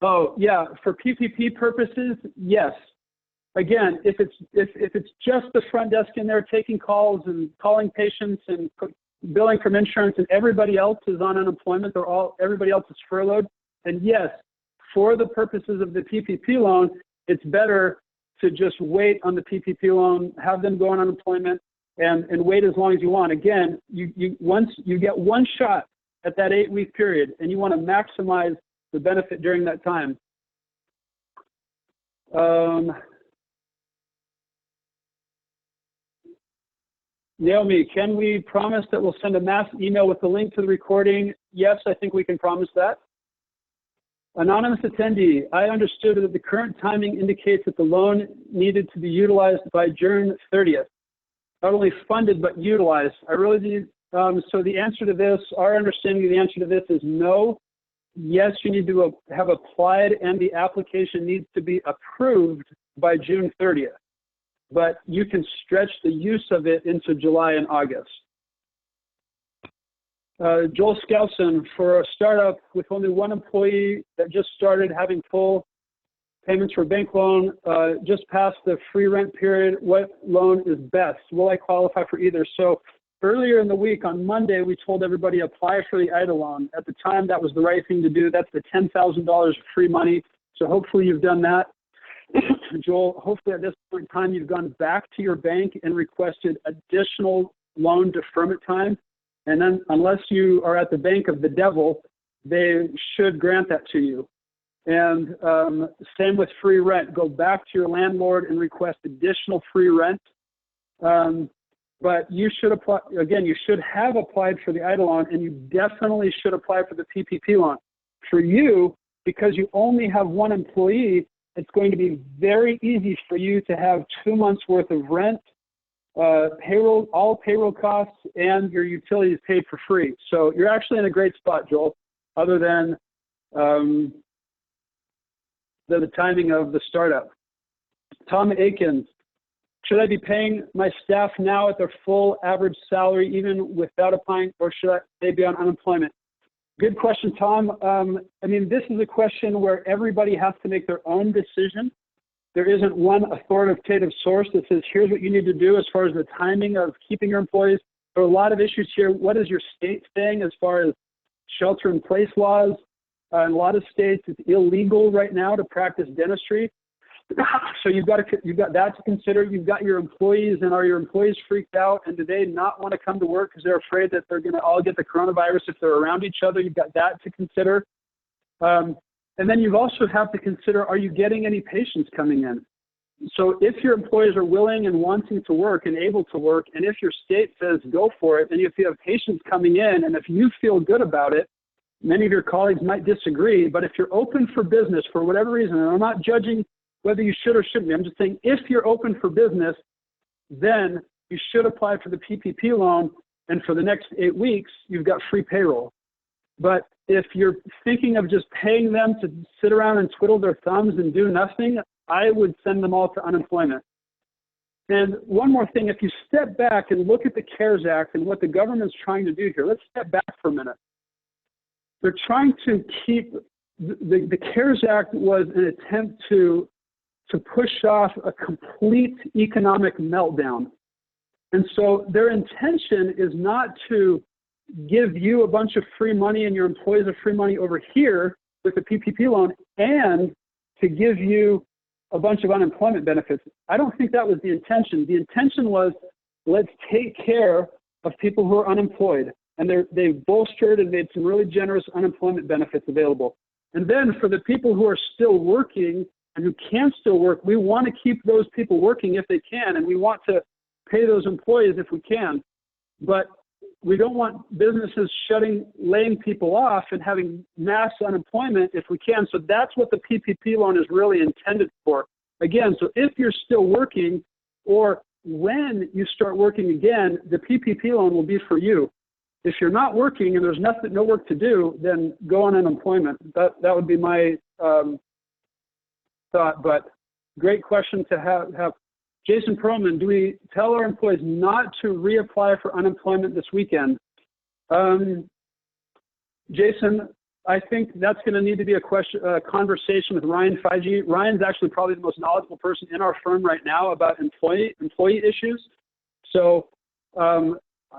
oh yeah, for PPP purposes, yes. Again, if it's just the front desk in there taking calls and calling patients and billing from insurance and everybody else is on unemployment or everybody else is furloughed, then yes, for the purposes of the PPP loan, it's better to just wait on the PPP loan, have them go on unemployment, and wait as long as you want. Again, once you get one shot at that 8-week period, and you want to maximize the benefit during that time. Naomi, can we promise that we'll send a mass email with the link to the recording? Yes, I think we can promise that. Anonymous attendee, I understood that the current timing indicates that the loan needed to be utilized by June 30th. Not only funded, but utilized. I really need, so the answer to this, our understanding of the answer to this is no. Yes, you need to have applied and the application needs to be approved by June 30th. But you can stretch the use of it into July and August. Joel Skousen, for a startup with only one employee that just started having full payments for bank loan, just past the free rent period, what loan is best? Will I qualify for either? So earlier in the week on Monday, we told everybody apply for the IDA loan. At the time, that was the right thing to do. That's the $10,000 free money. So hopefully you've done that. Joel, hopefully at this point in time, you've gone back to your bank and requested additional loan deferment time. And then unless you are at the bank of the devil, they should grant that to you. And same with free rent. Go back to your landlord and request additional free rent. But you should apply, again, you should have applied for the IDA loan, and you definitely should apply for the PPP loan. For you, because you only have one employee, it's going to be very easy for you to have 2 months worth of rent, payroll, all payroll costs, and your utilities paid for free. So you're actually in a great spot, Joel, other than the timing of the startup. Tom Aikens, should I be paying my staff now at their full average salary even without applying, or should they be on unemployment? Good question, Tom. I mean, this is a question where everybody has to make their own decision. There isn't one authoritative source that says, here's what you need to do as far as the timing of keeping your employees. There are a lot of issues here. What is your state saying as far as shelter-in-place laws? In a lot of states, it's illegal right now to practice dentistry. So you've got that to consider. You've got your employees, and are your employees freaked out? And do they not want to come to work because they're afraid that they're going to all get the coronavirus if they're around each other? You've got that to consider. And then you also have to consider, are you getting any patients coming in? So if your employees are willing and wanting to work and able to work, and if your state says go for it, and if you have patients coming in, and if you feel good about it, many of your colleagues might disagree, but if you're open for business for whatever reason, and I'm not judging whether you should or shouldn't be, I'm just saying if you're open for business, then you should apply for the PPP loan, and for the next 8 weeks, you've got free payroll. But if you're thinking of just paying them to sit around and twiddle their thumbs and do nothing, I would send them all to unemployment. And one more thing, if you step back and look at the CARES Act and what the government's trying to do here, let's step back for a minute. They're trying to keep, the CARES Act was an attempt to push off a complete economic meltdown. And so their intention is not to give you a bunch of free money and your employees of free money over here with the PPP loan and to give you a bunch of unemployment benefits. I don't think that was the intention. The intention was, let's take care of people who are unemployed. And they've bolstered and made some really generous unemployment benefits available. And then for the people who are still working and who can still work, we want to keep those people working if they can, and we want to pay those employees if we can. But we don't want businesses laying people off and having mass unemployment if we can. So that's what the PPP loan is really intended for. Again, so if you're still working, or when you start working again, the PPP loan will be for you. If you're not working and there's no work to do, then go on unemployment. That would be my thought. But great question to have. Jason Perlman, do we tell our employees not to reapply for unemployment this weekend? Jason, I think that's going to need to be a conversation with Ryan Feige. Ryan's actually probably the most knowledgeable person in our firm right now about employee issues. So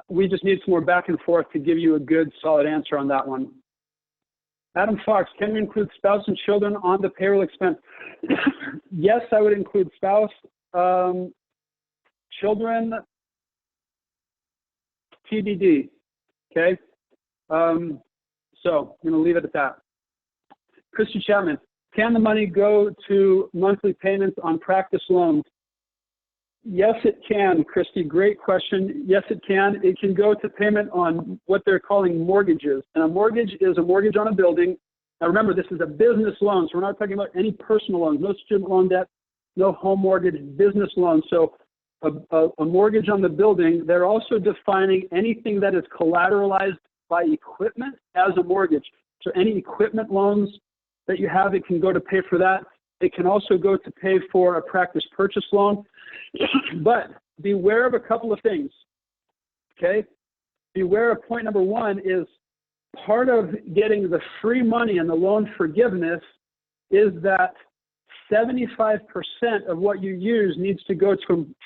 we just need some more back and forth to give you a good, solid answer on that one. Adam Fox, can we include spouse and children on the payroll expense? Yes, I would include spouse, children, TBD, okay? So I'm going to leave it at that. Christy Chapman, can the money go to monthly payments on practice loans? Yes, it can, Christy. Great question. Yes, it can. It can go to payment on what they're calling mortgages. And a mortgage is a mortgage on a building. Now remember, this is a business loan, so we're not talking about any personal loans, no student loan debt, no home mortgage, business loans. So a mortgage on the building, they're also defining anything that is collateralized by equipment as a mortgage. So any equipment loans that you have, it can go to pay for that. It can also go to pay for a practice purchase loan. But beware of a couple of things, okay? Beware of point number one is part of getting the free money and the loan forgiveness is that 75% of what you use needs to go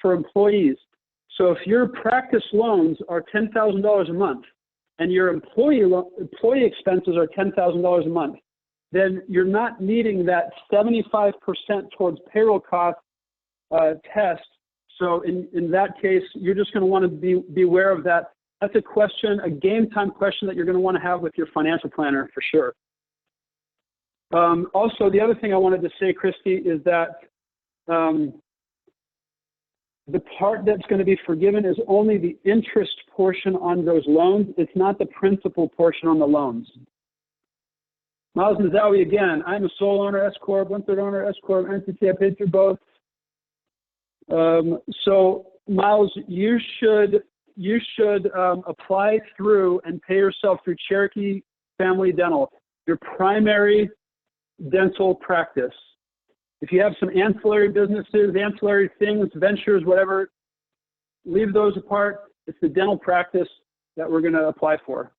for employees. So if your practice loans are $10,000 a month and your employee expenses are $10,000 a month, then you're not needing that 75% towards payroll cost test. So in that case, you're just going to want to be aware of that. That's a question, a game time question that you're going to want to have with your financial planner for sure. Also, the other thing I wanted to say, Christy, is that the part that's going to be forgiven is only the interest portion on those loans. It's not the principal portion on the loans. Miles Mazawi again, I'm a sole owner, S Corp, 1/3 owner, S Corp, entity, I paid through both. So Miles, you should apply through and pay yourself through Cherokee Family Dental, your primary dental practice. If you have some ancillary businesses, ancillary things, ventures, whatever, leave those apart. It's the dental practice that we're going to apply for.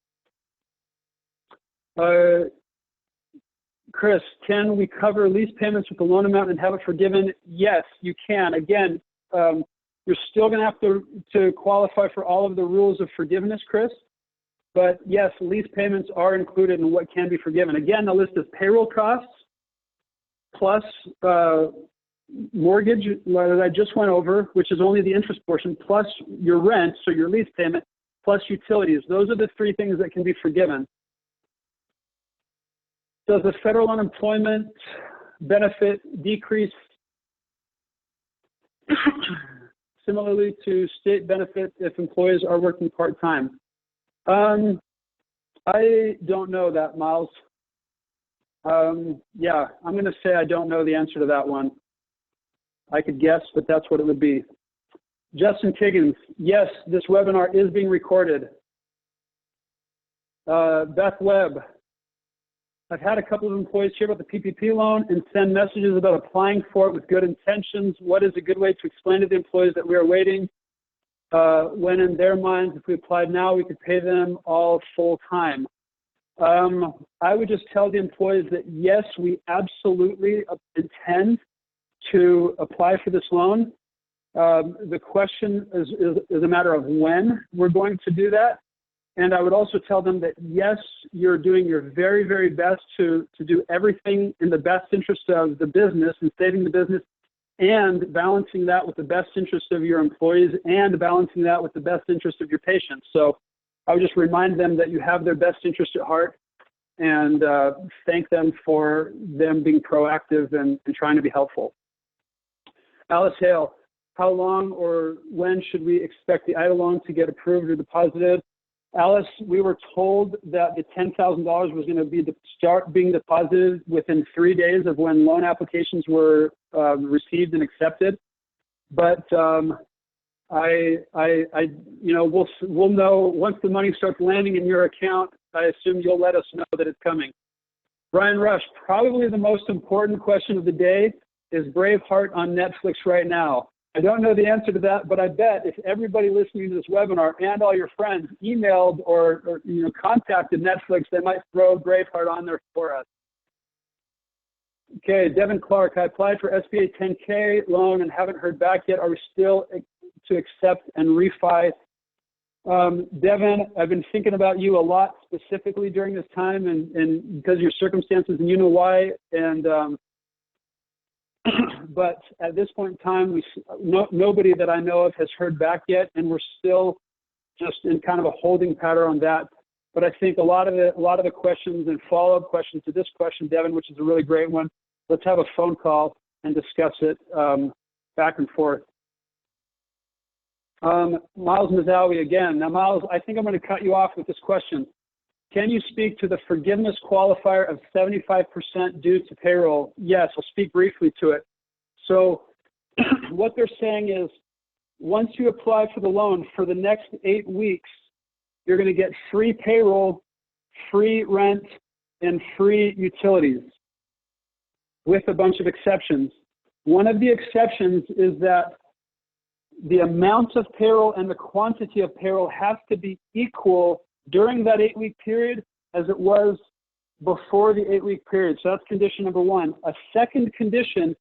Chris, can we cover lease payments with the loan amount and have it forgiven? Yes, you can. Again, you're still going to have to qualify for all of the rules of forgiveness, Chris. But yes, lease payments are included in what can be forgiven. Again, the list is payroll costs plus mortgage that I just went over, which is only the interest portion, plus your rent, so your lease payment, plus utilities. Those are the three things that can be forgiven. Does the federal unemployment benefit decrease similarly to state benefit if employees are working part-time? I don't know that, Miles. Yeah, I'm going to say I don't know the answer to that one. I could guess, but that's what it would be. Justin Kiggins, yes, this webinar is being recorded. Beth Webb, I've had a couple of employees hear about the PPP loan and send messages about applying for it with good intentions. What is a good way to explain to the employees that we are waiting when in their minds, if we applied now, we could pay them all full time? I would just tell the employees that yes, we absolutely intend to apply for this loan. The question is a matter of when we're going to do that. And I would also tell them that, yes, you're doing your very, very best to do everything in the best interest of the business and saving the business and balancing that with the best interest of your employees and balancing that with the best interest of your patients. So I would just remind them that you have their best interest at heart and thank them for them being proactive and trying to be helpful. Alice Hale, how long or when should we expect the EIDL loan to get approved or deposited? Alice, we were told that the $10,000 was going to start being deposited within 3 days of when loan applications were received and accepted. But you know, we'll know once the money starts landing in your account. I assume you'll let us know that it's coming. Brian Rush, probably the most important question of the day is Braveheart on Netflix right now. I don't know the answer to that, but I bet if everybody listening to this webinar and all your friends emailed or contacted Netflix, they might throw Braveheart on there for us. Okay, Devin Clark, I applied for SBA 10K loan and haven't heard back yet. Are we still to accept and refi? Devin, I've been thinking about you a lot specifically during this time and because of your circumstances, and you know why. And but at this point in time, nobody that I know of has heard back yet, and we're still just in kind of a holding pattern on that. But I think a lot of the questions and follow-up questions to this question, Devin, which is a really great one, let's have a phone call and discuss it back and forth. Miles Mazawi again. Now, Miles, I think I'm going to cut you off with this question. Can you speak to the forgiveness qualifier of 75% due to payroll? Yes, I'll speak briefly to it. So what they're saying is once you apply for the loan for the next 8 weeks, you're going to get free payroll, free rent, and free utilities with a bunch of exceptions. One of the exceptions is that the amount of payroll and the quantity of payroll has to be equal during that 8-week period as it was before the 8-week period. So that's condition number one. A second condition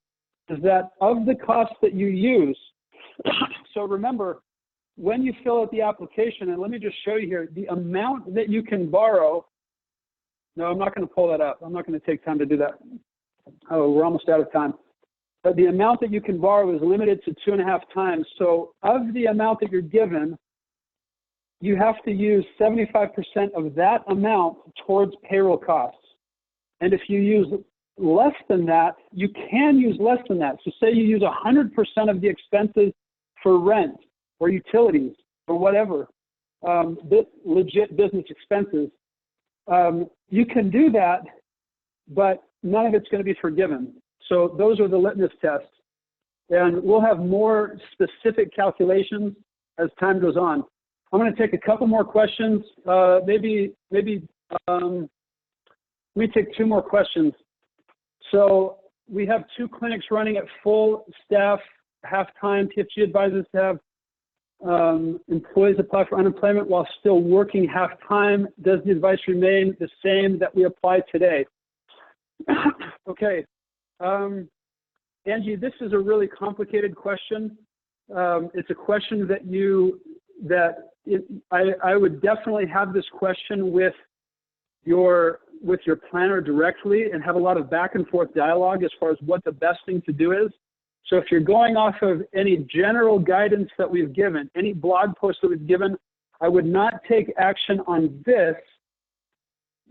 is that of the costs that you use, so remember, when you fill out the application, and let me just show you here, the amount that you can borrow, no, I'm not going to pull that up. I'm not going to take time to do that. Oh, we're almost out of time. But the amount that you can borrow is limited to 2.5 times. So of the amount that you're given, you have to use 75% of that amount towards payroll costs. And if you use less than that, you can use less than that. So say you use 100% of the expenses for rent or utilities or whatever, legit business expenses. You can do that, but none of it's going to be forgiven. So those are the litmus tests. And we'll have more specific calculations as time goes on. I'm going to take a couple more questions. Maybe let me take 2 more questions. So we have 2 clinics running at full staff, half-time. PFG advises to have employees apply for unemployment while still working half-time. Does the advice remain the same that we apply today? Okay. Angie, this is a really complicated question. It's a question I would definitely have this question with your planner directly and have a lot of back and forth dialogue as far as what the best thing to do is. So if you're going off of any general guidance that we've given, any blog post that we've given, I would not take action on this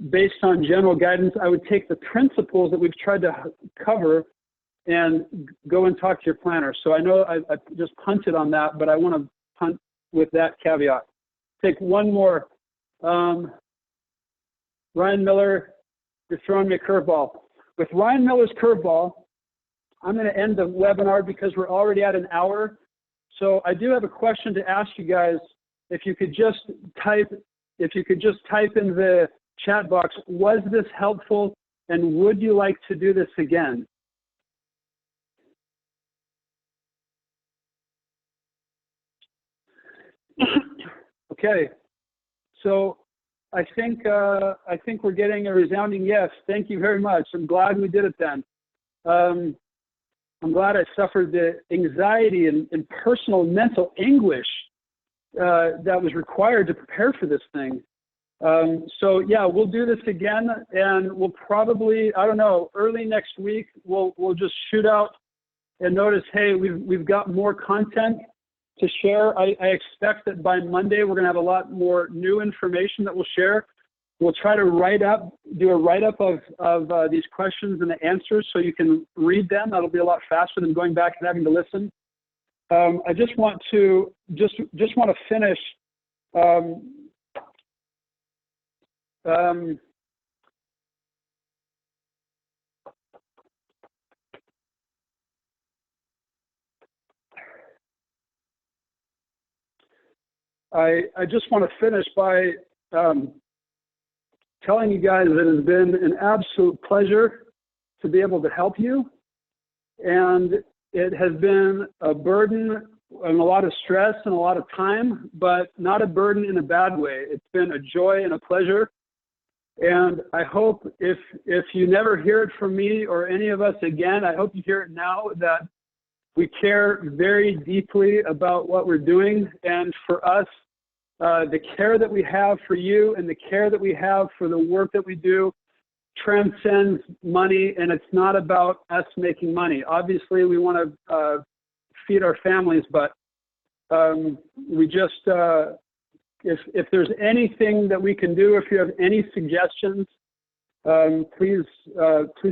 based on general guidance. I would take the principles that we've tried to cover and go and talk to your planner. So I know I just punted on that, but I want to punt with that caveat. Take one more. Ryan Miller, you're throwing me a curveball. With Ryan Miller's curveball, I'm going to end the webinar because we're already at an hour. So I do have a question to ask you guys. If you could just type in the chat box, was this helpful and would you like to do this again? Okay, so I think we're getting a resounding yes. Thank you very much. I'm glad we did it then. I'm glad I suffered the anxiety and personal mental anguish that was required to prepare for this thing. So yeah, we'll do this again, and we'll probably, I don't know, early next week, we'll just shoot out and notice, hey, we've got more content to share. I expect that by Monday, we're gonna have a lot more new information that we'll share. We'll try to do a write-up of these questions and the answers so you can read them. That'll be a lot faster than going back and having to listen. I just want to finish. I just want to finish by telling you guys that it has been an absolute pleasure to be able to help you. And it has been a burden and a lot of stress and a lot of time, but not a burden in a bad way. It's been a joy and a pleasure. And I hope if you never hear it from me or any of us again, I hope you hear it now, that we care very deeply about what we're doing. And for us, the care that we have for you and the care that we have for the work that we do transcends money, and it's not about us making money. Obviously, we want to feed our families, but we just, if there's anything that we can do, if you have any suggestions, please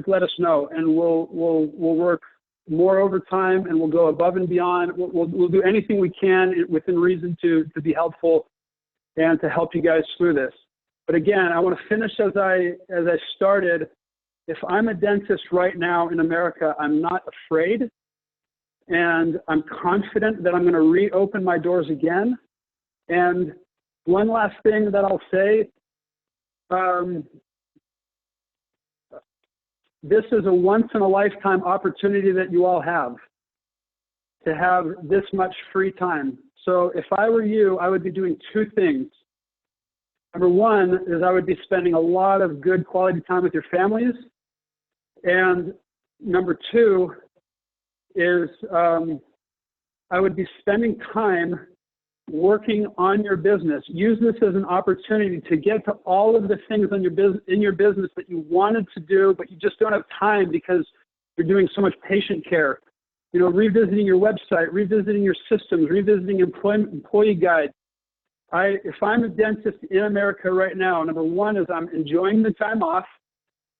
let us know, and we'll work more overtime, and we'll go above and beyond. We'll do anything we can within reason to be helpful and to help you guys through this. But again, I want to finish as I started. If I'm a dentist right now in America, I'm not afraid, and I'm confident that I'm going to reopen my doors again. And one last thing that I'll say, this is a once-in-a-lifetime opportunity that you all have, to have this much free time. So if I were you, I would be doing two things. Number one is I would be spending a lot of good quality time with your families. And number two is I would be spending time working on your business. Use this as an opportunity to get to all of the things in your business that you wanted to do, but you just don't have time because you're doing so much patient care. You know, revisiting your website, revisiting your systems, revisiting employee guide. If I'm a dentist in America right now, number one is I'm enjoying the time off.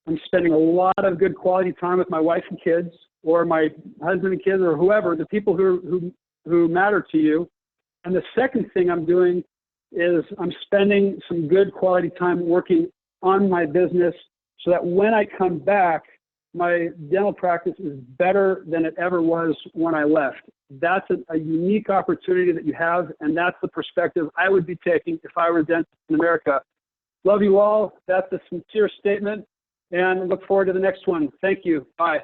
I'm spending a lot of good quality time with my wife and kids, or my husband and kids, or whoever, the people who matter to you. And the second thing I'm doing is I'm spending some good quality time working on my business so that when I come back, my dental practice is better than it ever was when I left. That's a unique opportunity that you have, and that's the perspective I would be taking if I were a dentist in America. Love you all. That's a sincere statement, and look forward to the next one. Thank you. Bye.